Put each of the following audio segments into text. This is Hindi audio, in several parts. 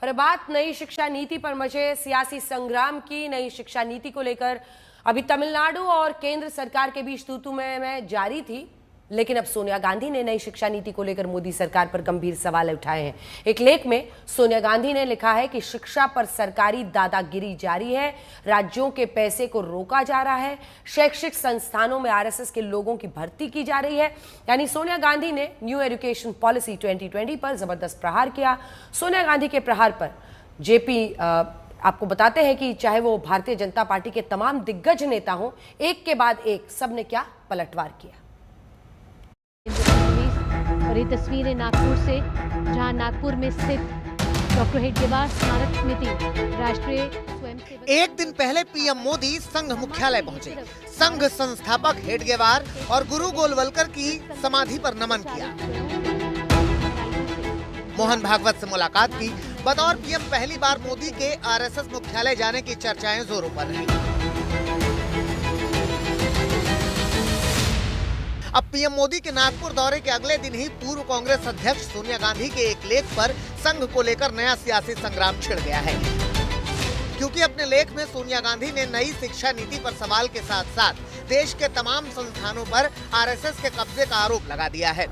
और बात नई शिक्षा नीति पर मचे सियासी संग्राम की। नई शिक्षा नीति को लेकर अभी तमिलनाडु और केंद्र सरकार के बीच तू-तू मैं जारी थी, लेकिन अब सोनिया गांधी ने नई शिक्षा नीति को लेकर मोदी सरकार पर गंभीर सवाल उठाए हैं। एक लेख में सोनिया गांधी ने लिखा है कि शिक्षा पर सरकारी दादागिरी जारी है, राज्यों के पैसे को रोका जा रहा है, शैक्षिक संस्थानों में आरएसएस के लोगों की भर्ती की जा रही है। यानी सोनिया गांधी ने न्यू एजुकेशन पॉलिसी 2020 पर जबरदस्त प्रहार किया। सोनिया गांधी के प्रहार पर जेपी आपको बताते हैं कि चाहे वो भारतीय जनता पार्टी के तमाम दिग्गज नेता हों, एक के बाद एक सबने क्या पलटवार किया। और ये तस्वीरें नागपुर से, जहां नागपुर में स्थित डॉक्टर हेडगेवार स्मारक समिति राष्ट्रीय स्वयंसेवक। एक दिन पहले पीएम मोदी संघ मुख्यालय पहुंचे, संघ संस्थापक हेडगेवार और गुरु गोलवलकर की समाधि पर नमन किया, मोहन भागवत से मुलाकात की। बतौर पीएम पहली बार मोदी के आरएसएस मुख्यालय जाने की चर्चाएं जोरों पर रही। अब पीएम मोदी के नागपुर दौरे के अगले दिन ही पूर्व कांग्रेस अध्यक्ष सोनिया गांधी के एक लेख पर संघ को लेकर नया सियासी संग्राम छिड़ गया है, क्योंकि अपने लेख में सोनिया गांधी ने नई शिक्षा नीति पर सवाल के साथ साथ देश के तमाम संस्थानों पर आरएसएस के कब्जे का आरोप लगा दिया है।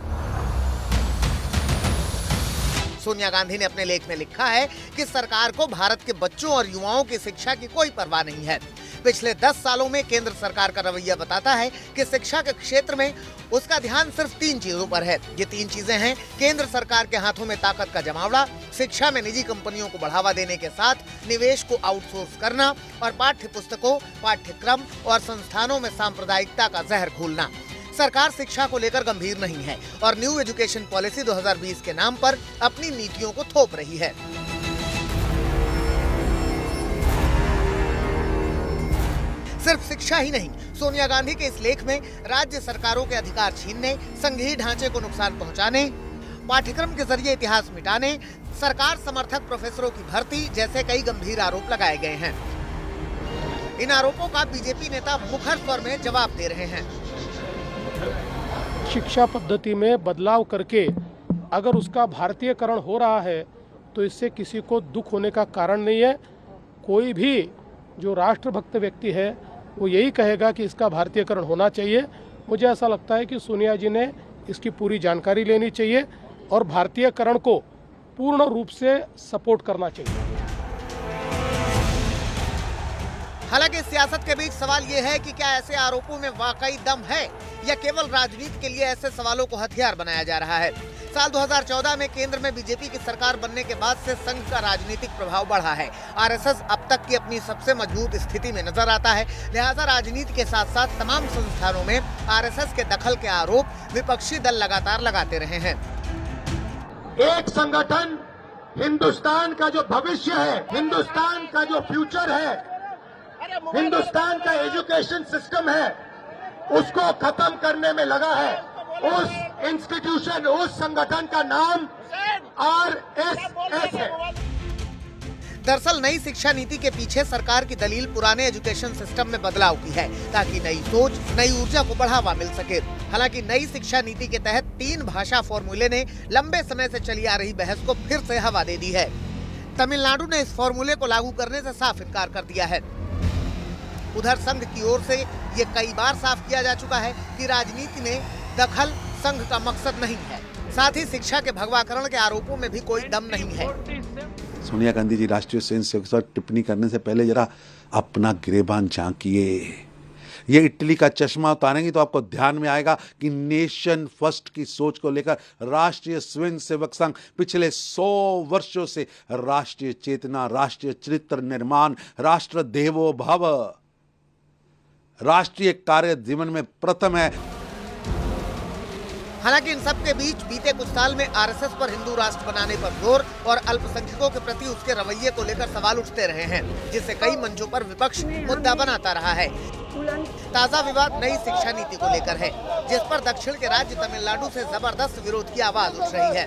सोनिया गांधी ने अपने लेख में लिखा है कि सरकार को भारत के बच्चों और युवाओं की शिक्षा की कोई परवाह नहीं है। पिछले 10 सालों में केंद्र सरकार का रवैया बताता है कि शिक्षा के क्षेत्र में उसका ध्यान सिर्फ 3 चीजों पर है। ये 3 चीजें हैं: केंद्र सरकार के हाथों में ताकत का जमावड़ा, शिक्षा में निजी कंपनियों को बढ़ावा देने के साथ निवेश को आउटसोर्स करना, और पाठ्य पुस्तकों, पाठ्यक्रम और संस्थानों में सांप्रदायिकता का जहर घोलना। सरकार शिक्षा को लेकर गंभीर नहीं है और न्यू एजुकेशन पॉलिसी 2020 के नाम पर अपनी नीतियों को थोप रही है। सिर्फ शिक्षा ही नहीं, सोनिया गांधी के इस लेख में राज्य सरकारों के अधिकार छीनने, संघीय ढांचे को नुकसान पहुंचाने, पाठ्यक्रम के जरिए इतिहास मिटाने, सरकार समर्थक प्रोफेसरों की भर्ती जैसे कई गंभीर आरोप लगाए गए हैं। इन आरोपों का बीजेपी नेता मुखर स्वर में जवाब दे रहे हैं। शिक्षा पद्धति में बदलाव करके अगर उसका भारतीयकरण हो रहा है तो इससे किसी को दुख होने का कारण नहीं है। कोई भी जो राष्ट्रभक्त व्यक्ति है वो यही कहेगा कि इसका भारतीयकरण होना चाहिए। मुझे ऐसा लगता है कि सोनिया जी ने इसकी पूरी जानकारी लेनी चाहिए और भारतीयकरण को पूर्ण रूप से सपोर्ट करना चाहिए। हालांकि सियासत के बीच सवाल ये है कि क्या ऐसे आरोपों में वाकई दम है या केवल राजनीति के लिए ऐसे सवालों को हथियार बनाया जा रहा है। साल 2014 में केंद्र में बीजेपी की सरकार बनने के बाद से संघ का राजनीतिक प्रभाव बढ़ा है। आरएसएस अब तक की अपनी सबसे मजबूत स्थिति में नजर आता है, लिहाजा राजनीति के साथ साथ तमाम संस्थानों में आरएसएस के दखल के आरोप विपक्षी दल लगातार लगाते रहे हैं। एक संगठन हिंदुस्तान का जो भविष्य है, हिंदुस्तान का जो फ्यूचर है, हिंदुस्तान का एजुकेशन सिस्टम है, उसको खत्म करने में लगा है। उस इंस्टीट्यूशन, उस संगठन का नाम आरएसएस है। दरअसल नई शिक्षा नीति के पीछे सरकार की दलील पुराने एजुकेशन सिस्टम में बदलाव की है, ताकि नई सोच, नई ऊर्जा को बढ़ावा मिल सके। हालांकि नई शिक्षा नीति के तहत 3 भाषा फॉर्मूले ने लंबे समय से चली आ रही बहस को फिर से हवा दे दी है। तमिलनाडु ने इस फॉर्मूले को लागू करने से साफ इनकार कर दिया है। उधर संघ की ओर से ये कई बार साफ किया जा चुका है कि राजनीति में दखल संघ का मकसद नहीं है। साथ ही शिक्षा के भगवाकरण के आरोपों में भी कोई दम नहीं है। सोनिया गांधी जी राष्ट्रीय स्वयंसेवक पर टिप्पणी करने से पहले जरा अपना गिरेबान झांकिए। ये इटली का चश्मा उतारेंगे तो आपको ध्यान में आएगा कि नेशन फर्स्ट की सोच को लेकर राष्ट्रीय स्वयंसेवक संघ पिछले 100 वर्षों से राष्ट्रीय चेतना, राष्ट्रीय चरित्र निर्माण, राष्ट्र देवो भव, राष्ट्रीय कार्य जीवन में प्रथम है। हालांकि इन सब के बीच बीते कुछ साल में आरएसएस पर हिंदू राष्ट्र बनाने पर जोर और अल्पसंख्यकों के प्रति उसके रवैये को लेकर सवाल उठते रहे हैं, जिससे कई मंचों पर विपक्ष मुद्दा बनाता रहा है। ताजा विवाद नई शिक्षा नीति को लेकर है, जिस पर दक्षिण के राज्य तमिलनाडु से जबरदस्त विरोध की आवाज उठ रही है।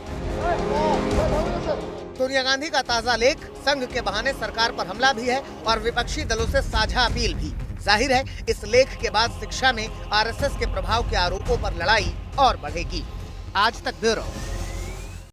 सोनिया गांधी का ताजा लेख संघ के बहाने सरकार पर हमला भी है और विपक्षी दलों से साझा अपील भी। जाहिर है इस लेख के बाद शिक्षा में आरएसएस के प्रभाव के आरोपों पर लड़ाई और बढ़ेगी। आज तक ब्यूरो।